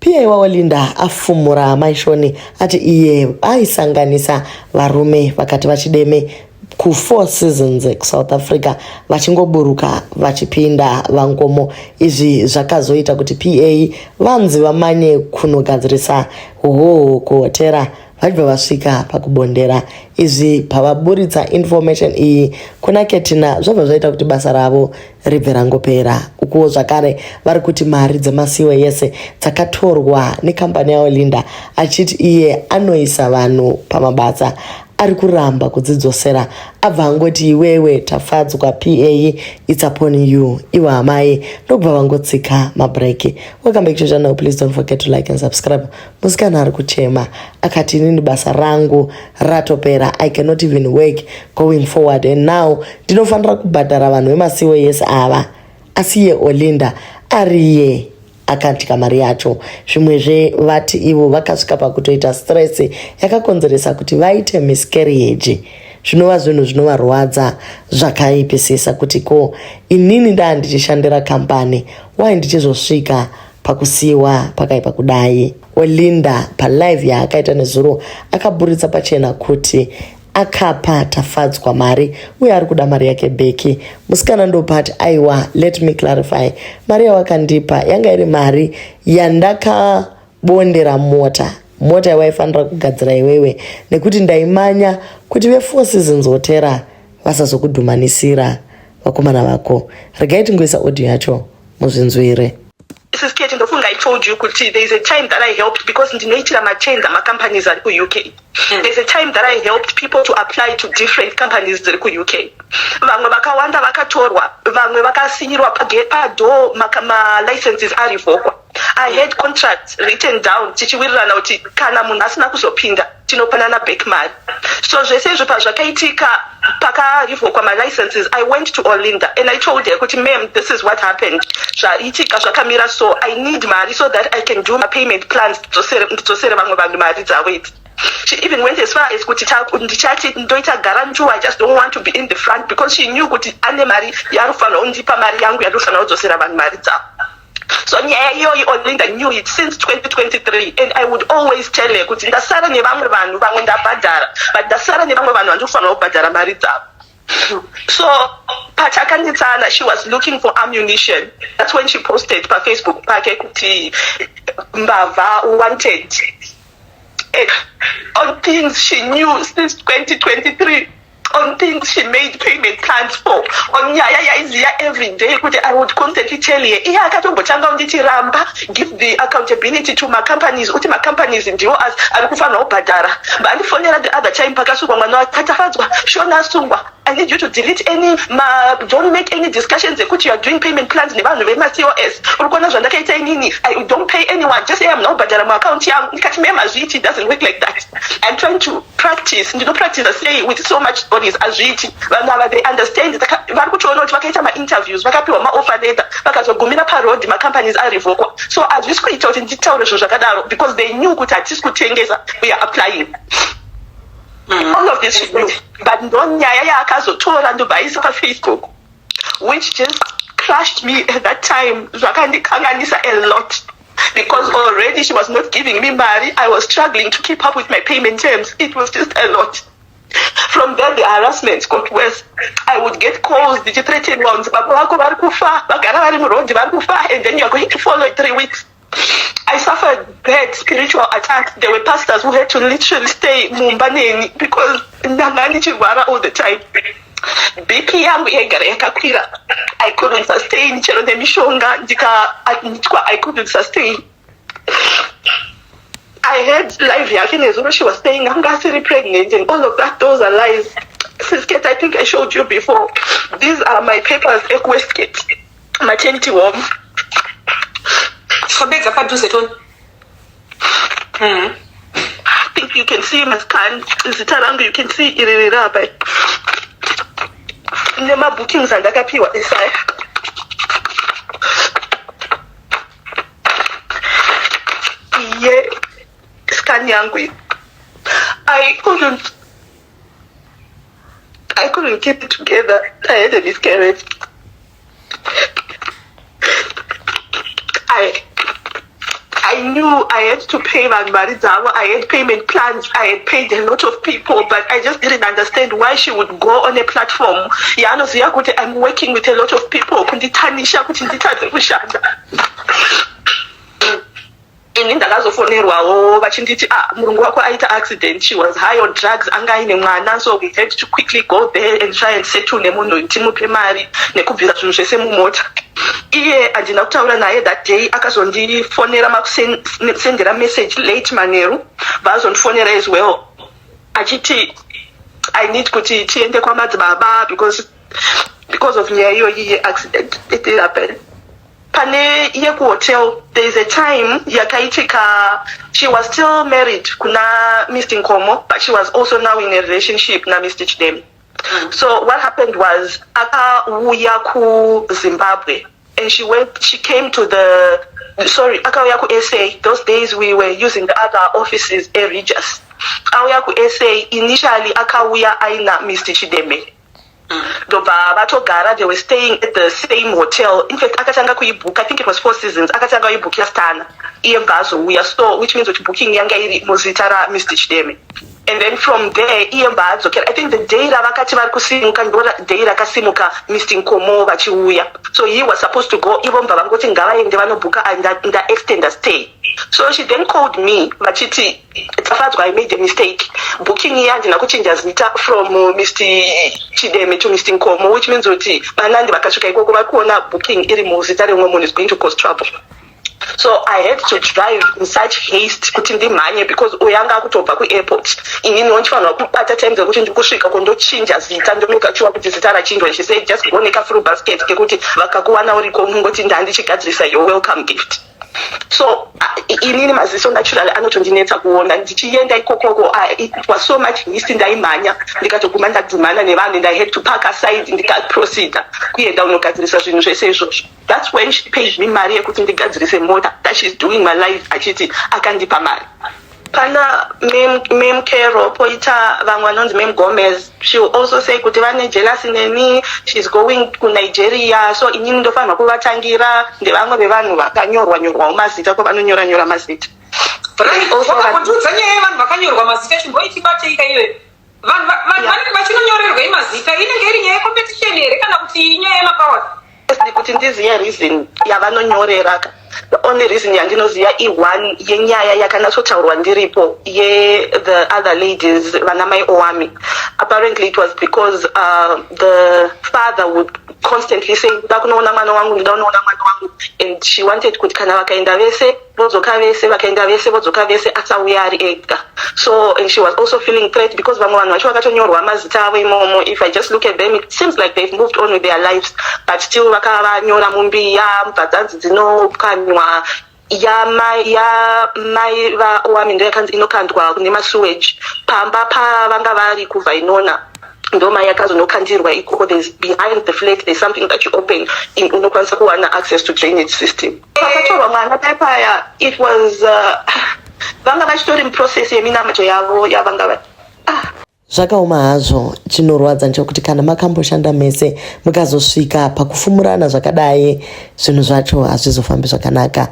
PA waOlinda afumura maishoni ati iye aisanganisa varume vakati vachideme ku4 seasons kuSouth Africa vachingoburuka vachipinda vangomo. Izvi zvakazoita kuti PA vanzi vamanye kunogadzirisa hoho kuhotera vachibva vasvika pakubondera. Izvi pavaburitsa information iyi kuna Ketina zvabva zvaita kuti basa ravo ribve rangopera. Ukuwo zvakare vari kuti mari dzemasiwe yese dzakatorwa nekambani yaOlinda, achiti iye anoisa vanhu pamabasa ari kuramba kudzidzosera. Abva angoti iwewe tafadzwa PA, it's upon you. Iwa amai ndobva vangotsika mabreak. Welcome back to channel. Please don't forget to like and subscribe. Musikana ari kuchema akati inini basa rangu ratopera, I cannot even work going forward, and now ndinofanira kubhadhara vanhu vemasiwe yese ava. Asi yeOlinda ariye akatika mari yacho. Zvimwezve vati ivo vakasvika pakutoita stress yakakonzeresa kuti vaite miscarriage. Zvinova zvinhu zvinovarwadza zvakaipisisa kuti ko inini ndichishandira kambani wai ndichizosvika pakusiiwa pakaipa kudai. Olinda palive yaakaita nezuro akaburitsa pachena kuti akapa tafadzwa mari uye ari kuda mari yake beki. Musikana ndopati aiwa, let me clarify, mari yawakandipa yanga iri mari yandakabondera mota yawaifanira kugadzira iwewe, nekuti ndaimanya kuti ve4 seasons hotera vasazokudhumanisira vakomana vako. Regai tingoisa audio yacho muzvinzwire. I told you there's a time that I helped because ndinoitira machange companies ari ku-UK. There's a time that I helped people to apply to different companies dziri ku-UK. Vamwe vakawanda vakatorwa, vamwe vakasiyirwa pado licenses arivokwa. I had contracts written down tichiwirirana kuti kana munhu asina kuzopinda tinopanana back mari. So zvese izvo pazvakaitika pakarivokwa licenses, I went to Olinda and I told her kuti ma'am, this is what happened. Zvaitika zvakamira, so I need mari so that I can do my payment plans ndidzosere vamwe vanhu mari dzavo. She even went as far as kuti ndichati ndoita garantu, I just don't want to be in the front, because she knew kuti ane mari yarufanira kundipa mari yangu yarufanira kudzosera vanhu mari dzavo. So Olinda knew it since 2023, and I would always tell her kuti ndasara nevamwe vanhu vamwe ndabhadhara, but ndasara nevamwe vanhu vandofanira kubhadhara mari dzavo. So patakanditsana, she was looking for ammunition. That's when she posted pa Facebook pake kuti mbava wanted. On things she knew since 2023, on things she made payment plans for, on yaya every day, I would constantly tell her, give the accountability to my companies, uti my companies in the as alikufa no badara. But the phone the other time pakasuka mwana katafadzwa, shona sungwa. I need you to delete any, don't make any discussions. You are doing payment plans. I don't pay anyone. Just say I'm not bad. My account it doesn't work like that. I'm trying to practice. You don't practice. I say with so much stories as they understand. My interviews, my offer letter, my companies are revoked. So as we screen out in detail, because they knew we are applying. All of this, but Facebook, which just crushed me at that time. A lot, because already she was not giving me money. I was struggling to keep up with my payment terms. It was just a lot. From there, the harassment got worse. I would get calls, the threatening ones, and then you're going to follow it 3 weeks. I suffered bad spiritual attacks. There were pastors who had to literally stay Mumbaneni because Nangani all the time. BP yangu yakakwira. I couldn't sustain. I couldn't sustain. I heard live Yakinezuru, she was saying I'm pregnant and all of that. Those are lies. Siskate, I think I showed you before. These are my papers, Equestkit, maternity warm. I think you can see my scan. You can see it. Nema bookings and ndakapiwa isaya. Scan yangu. I couldn't keep it together. I had a miscarriage. I knew I had to pay my Marizavo. I had payment plans. I had paid a lot of people, but I just didn't understand why she would go on a platform. I'm working with a lot of people. Ini ndakazofonerwawo vachinditi murungu wako aita accident, she was high on drugs, anga ine mwana, so we had to quickly go there and try and settle nemunhu timupe mari nekubvira zvinhu zvese mumota. Iye andina kutaura naye that day, akazondifonera makusendera message late manheru, vazondifonera as well achiti I need kuti tiende kwamadzibaba because of nyaya iyoyi accident it happened. Pane ye ku hotel, there is a time yakaitika, she was still married kuna Mr. Nkomo, but she was also now in a relationship na Mr. Chidem. So what happened was akauya ku Zimbabwe, and she came to akauya ku SA. Those days we were using the other offices Regis. Auya ku SA, initially akauya aina Mr. Chideme. They were staying at the same hotel. In fact, akatanga kuibook, I think it was 4 Seasons. Akatanga kuibook yastana. We are store, which means booking yanga iri muzitara Mr. Chideme. And then from there, I think the day Ravakati Varkusimuka, day Rakasimuka, Mr. Nkomo Vachiuya. So he was supposed to go, even Babangotin Gala and Devano Buka and that extend the stay. So she then called me, Machiti, I made a mistake. Booking here and Nakuchinjas from Mr. Chideme to Mr. Nkomo, which means Manandi Bakashuka Kuona booking Irimuzitari woman is going to cause trouble. So I had to drive in such haste kutindi manye because uyanga kutopa ku airport. Inini wanchifana kupata time zokuti ndikusvika kundochinja zita ndomuka chiwa kuti zita rachinjwa. She said just go neka through basket kekuti vakakuwana uriko mungoti ndandichigadzirisa your welcome gift. So inini maziso naturally anotondinetsa kuona ndichienda ikokoko. It was so much haste ndaimanya ndikatoguma ndadzimana nevanhu and I had to park aside ndikaproceed kuenda unogadzirisa zvinhu zvese izvozvo. That's when she paid me mari yekuti ndigadzirise mota that she's doing my life achiti akandipa mari. Pana Mem Kero poita vamwe vanonzi Mem Gomez, she will also say kuti vane jealousy neni, she's going to Nigeria, so inini ndofanirwa kuvatangira ndevamwe vevanhu vakanyorwa mazita ko vanonyora mazita. Vakakutudza nyaya yevanhu vakanyorwa mazita chimboichibateika iwe. Vanhu vachinonyorerwa mazita inenge iri nyaya yecompetition here kana kuti nyaya yemakawa? Kuti ndiziya reason yavanonyorera. The only reason yandinoziya ione yenyaya yakanatsotaurwa ndiripo the other ladies vanamai Owami. Apparently it was because the father would constantly say ndoda kunoona mwana wangu, and she wanted kuti kana vakaenda vese vodzoka vese asauya ari ega. So and she was also feeling threat because vamwe vanhu vacho vakatonyorwa mazita avo imomo. If I just look at them, it seems like they've moved on with their lives, but still vakavanyora mumbiya mbadzanzi dzinokanywa ya mai vaOwami ndo yakanzi inokandwa nemasewage pamba pavanga vari kubva inona ndoma yakazonokandirwa ikoko. There's behind the flat there's something that you open unokwanisa kuwana access to drainage system. Pakatorwa mwana taipaya it was vanga vachitori muprocess yeminamadzo yavo yavanga zvakaoma hazvo. Chinorwadza nchokuti kana makamboshanda mese mukazosvika pakufumurana zvakadai zvinhu zvacho hazvizofambi zvakanaka.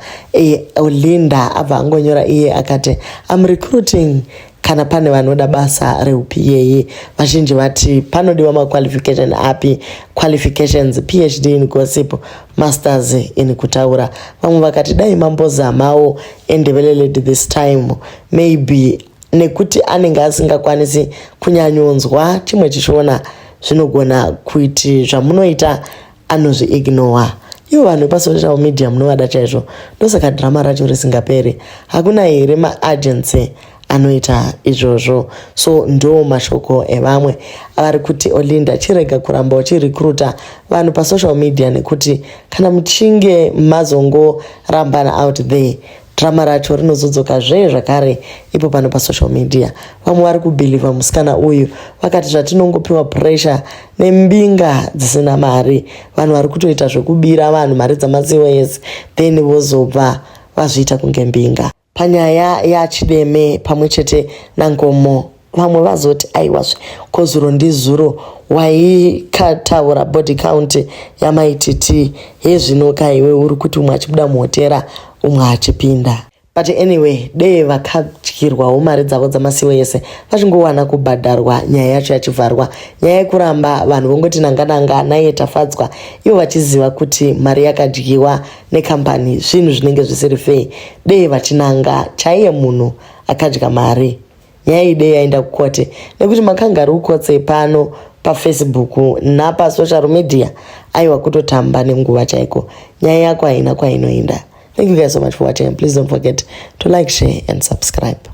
Olinda abva angonyora iye akati I'm recruiting kana pane vanoda basa reupi yeye. Vazhinji vati panodiwa maqualification api? Qualifications PhD in gossip, masters in kutaura. Vamwe vakati dai mambozamawo endeveleled this time maybe nekuti anenge asingakwanisi kunyanyonzwa chimwe chichiona zvinogona kuiti zvamunoita anozviignore. Ivo vanhu pasocial media munovada chaizvo, ndosaka drama racho risingaperi. Hakuna here maagency anoita izvozvo. So ndo mashoko evamwe vari kuti Olinda chirega kuramba uchirecruita vanhu pasocial media nekuti kana muchinge mazongo rambana out there drama racho rinozodzoka zvakare ipo pano pasocial media. Vamwe vari kubhiliva musikana uyu vakati zvatinongopiwa pressure nembinga dzisina mari, vanhu vari kutoita zvekubira vanhu mari dzamaCOS then vozobva vazviita kunge mbinga. Panyaya yaChideme pamwe chete naNkomo vamwe vazoti aiwazve kozuro ndizuro waikataura body count yamaititi yezvinoka iwe uri kuti umwe achibuda muhotera umwe achipinda. but anyway dei vakadyirwawo mari dzavo dzamasiwo ese vachingowana kubhadharwa nyaya yacho yachivharwa. Nyaya yekuramba vanhu vongoti nanga naye tafadzwa ivo vachiziva kuti mari yakadyiwa nekambani zvinhu zvinenge zvisiri fei. Dei vachinanga chaiye munhu akadya mari. Nyaya iyi dei yaenda kukote nekuti makangari ukotse pano paFacebook napasocial media aiwa kutotamba nenguva chaiko. Nyaya yako haina kwainoenda. Thank you guys so much for watching, and please don't forget to like, share and subscribe.